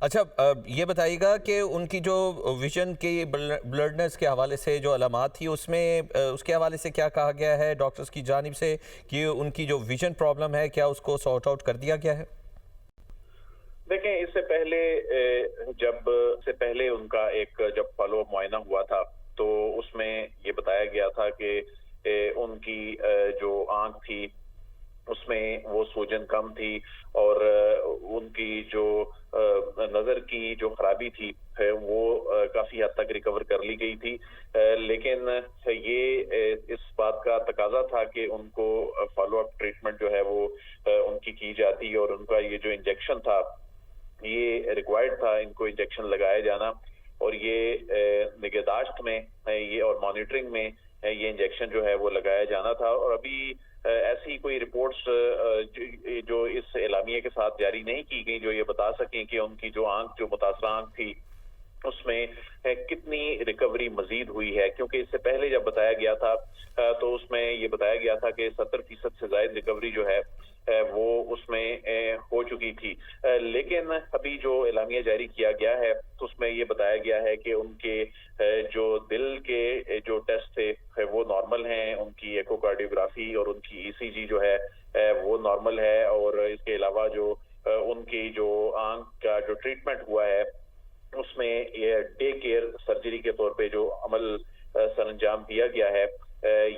اچھا یہ بتائیے گا کہ ان کی جو ویژن کی بلڈنس کے حوالے سے جو علامات تھی اس میں اس کے حوالے سے کیا کہا گیا ہے ڈاکٹرز کی جانب سے کہ ان کی جو ویژن پرابلم ہے کیا اس کو سارٹ آؤٹ کر دیا گیا ہے؟ دیکھیں اس سے پہلے ان کا ایک جب فالو اپ معائنہ ہوا تھا تو اس میں یہ بتایا گیا تھا کہ ان کی جو آنکھ تھی اس میں وہ سوجن کم تھی اور ان کی جو نظر کی جو خرابی تھی وہ کافی حد تک ریکور کر لی گئی تھی، لیکن یہ اس بات کا تقاضا تھا کہ ان کو فالو اپ ٹریٹمنٹ جو ہے وہ ان کی جاتی اور ان کا یہ جو انجیکشن تھا یہ ریکوائرڈ تھا ان کو انجیکشن لگایا جانا، اور یہ نگہداشت میں یہ اور مانیٹرنگ میں یہ انجیکشن جو ہے وہ لگایا جانا تھا۔ اور ابھی ایسی کوئی رپورٹس جو اس اعلامیے کے ساتھ جاری نہیں کی گئی جو یہ بتا سکیں کہ ان کی جو متاثرہ آنکھ تھی اس میں کتنی ریکوری مزید ہوئی ہے، کیونکہ اس سے پہلے جب بتایا گیا تھا تو اس میں یہ بتایا گیا تھا کہ 70% سے زائد ریکوری جو ہے وہ اس میں ہو چکی تھی، لیکن ابھی جو اعلامیہ جاری کیا گیا ہے تو اس میں یہ بتایا گیا ہے کہ ان کے جو دل کے جو ٹیسٹ تھے وہ نارمل ہیں، ان کی ایکو کارڈیوگرافی اور ان کی ECG جو ہے وہ نارمل ہے، اور اس کے علاوہ جو ان کی جو آنکھ کا جو ٹریٹمنٹ ہوا ہے اس میں یہ ڈے کیئر سرجری کے طور پہ جو عمل سر انجام دیا گیا ہے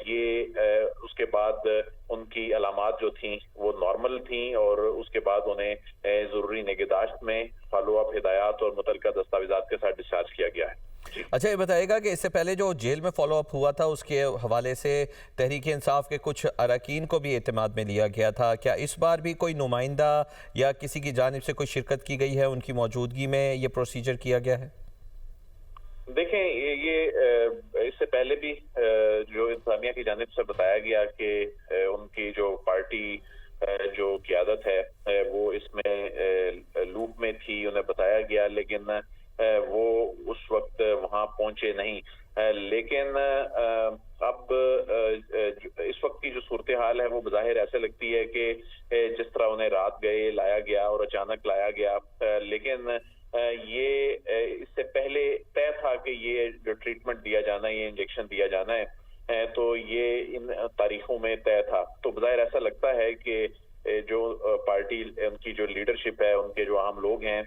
یہ اس کے بعد ان کی علامات جو تھیں وہ نارمل تھیں، اور اس کے بعد انہیں ضروری نگہداشت میں فالو اپ ہدایات اور متعلقہ دستاویزات کے ساتھ ڈسچارج کیا گیا ہے۔ اچھا یہ بتائیے گا کہ اس سے پہلے جو جیل میں فالو اپ ہوا تھا اس کے حوالے سے تحریک انصاف کے کچھ اراکین کو بھی اعتماد میں لیا گیا تھا، کیا اس بار بھی کوئی نمائندہ یا کسی کی جانب سے کوئی شرکت کی گئی ہے ان کی موجودگی میں یہ پروسیجر کیا گیا ہے؟ دیکھیں یہ اس سے پہلے بھی جو انتظامیہ کی جانب سے بتایا گیا کہ ان کی جو پارٹی جو قیادت ہے وہ اس میں لوپ میں تھی، انہیں بتایا گیا، لیکن وہ اس وقت وہاں پہنچے نہیں، لیکن اب اس وقت کی جو صورتحال ہے وہ بظاہر ایسے لگتی ہے کہ جس طرح انہیں رات گئے لایا گیا اور اچانک لایا گیا، لیکن یہ اس سے پہلے طے تھا کہ یہ جو ٹریٹمنٹ دیا جانا ہے، یہ انجیکشن دیا جانا ہے، تو یہ ان تاریخوں میں طے تھا۔ تو بظاہر ایسا لگتا ہے کہ جو پارٹی ان کی جو لیڈرشپ ہے، ان کے جو عام لوگ ہیں،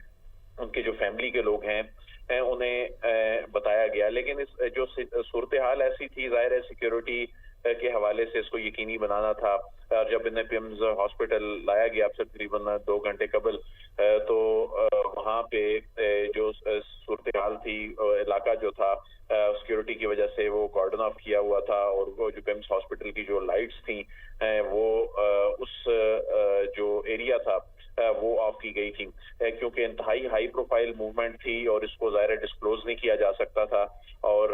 ان کے جو فیملی کے لوگ ہیں انہیں بتایا گیا، لیکن اس جو صورتحال ایسی تھی، ظاہر ہے سیکیورٹی کے حوالے سے اس کو یقینی بنانا تھا، اور جب انہیں پیمز ہاسپٹل لایا گیا اب سے تقریباً 2 گھنٹے قبل تو وہاں پہ جو صورتحال تھی، علاقہ جو تھا سیکیورٹی کی وجہ سے وہ کارڈن آف کیا ہوا تھا، اور وہ جو پیمز ہاسپٹل کی جو لائٹس تھیں وہ اس جو ایریا تھا وہ آف کی گئی تھی، کیونکہ انتہائی ہائی پروفائل موومنٹ تھی اور اس کو ظاہر ڈسکلوز نہیں کیا جا سکتا تھا، اور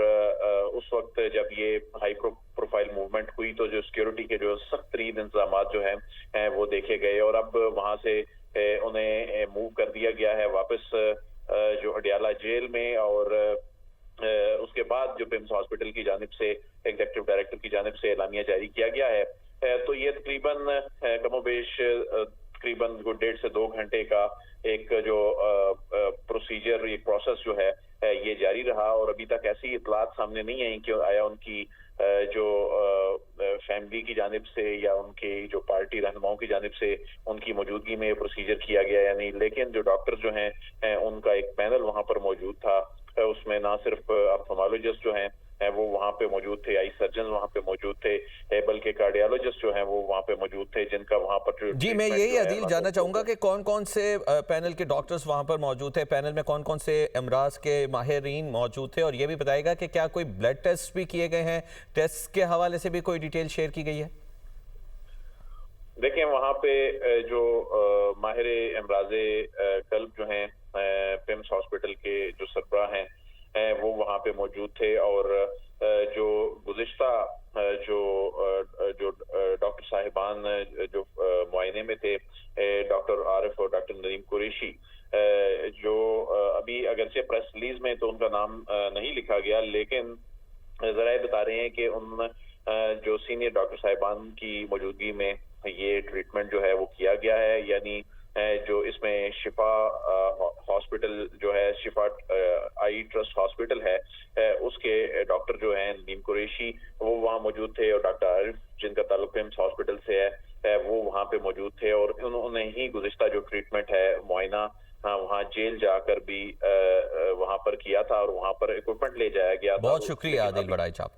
اس وقت جب یہ ہائی پروفائل موومنٹ ہوئی تو جو سیکیورٹی کے جو سخت ترین انتظامات جو ہیں وہ دیکھے گئے، اور اب وہاں سے انہیں موو کر دیا گیا ہے واپس جو اڈیالہ جیل میں، اور اس کے بعد جو پیمز ہاسپٹل کی جانب سے ایگزیکٹو ڈائریکٹر کی جانب سے اعلامیہ جاری کیا گیا ہے، تو یہ تقریباً کم و بیش تقریباً 1.5 سے 2 گھنٹے کا ایک جو پروسیجر، یہ پروسیس جو ہے یہ جاری رہا، اور ابھی تک ایسی اطلاعات سامنے نہیں آئیں کہ آیا ان کی جو فیملی کی جانب سے یا ان کی جو پارٹی رہنماؤں کی جانب سے ان کی موجودگی میں یہ پروسیجر کیا گیا یا نہیں، لیکن جو ڈاکٹر جو ہیں ان کا ایک پینل وہاں پر موجود تھا، اس میں نہ صرف آپتھالمولوجسٹ جو ہیں وہ وہاں پہ موجود تھے، آئی سرجن وہاں پہ موجود تھے، بلکہ کارڈیالوجسٹ جو ہیں وہ وہاں پہ موجود تھے، جن کا وہاں پر جی میں یہی عدیل جاننا چاہوں گا کہ کون کون سے پینل کے ڈاکٹرز وہاں پر موجود تھے، پینل میں کون کون سے امراض کے ماہرین موجود تھے، اور یہ بھی بتائے گا کہ کیا کوئی بلڈ ٹیسٹ بھی کیے گئے ہیں، ٹیسٹ کے حوالے سے بھی کوئی ڈیٹیل شیئر کی گئی ہے؟ دیکھیں وہاں پہ جو ماہر امراض قلب جو ہیں پیمز ہاسپٹل کے جو سربراہ ہیں وہ وہاں پہ موجود تھے، اور جو گزشتہ جو ڈاکٹر صاحبان جو معائنے میں تھے، ڈاکٹر عارف اور ڈاکٹر نریم قریشی، جو ابھی اگرچہ پریس ریلیز میں تو ان کا نام نہیں لکھا گیا، لیکن ذرائع بتا رہے ہیں کہ ان جو سینئر ڈاکٹر صاحبان کی موجودگی میں یہ ٹریٹمنٹ جو ہے وہ کیا گیا ہے، یعنی جو اس میں شفا ہاسپٹل ہاسپٹل جو ہے شفا آئی ٹرسٹ ہاسپٹل ہے اس کے ڈاکٹر جو ہیں نیم قریشی وہ وہاں موجود تھے، اور ڈاکٹر عارف جن کا تعلق ایمس ہاسپٹل سے ہے وہ وہاں پہ موجود تھے، اور انہوں نے ہی گزشتہ جو ٹریٹمنٹ ہے معائنہ وہاں جیل جا کر بھی وہاں پر کیا تھا، اور وہاں پر اکوپمنٹ لے جایا گیا تھا۔ بہت شکریہ عادل بڑائی صاحب۔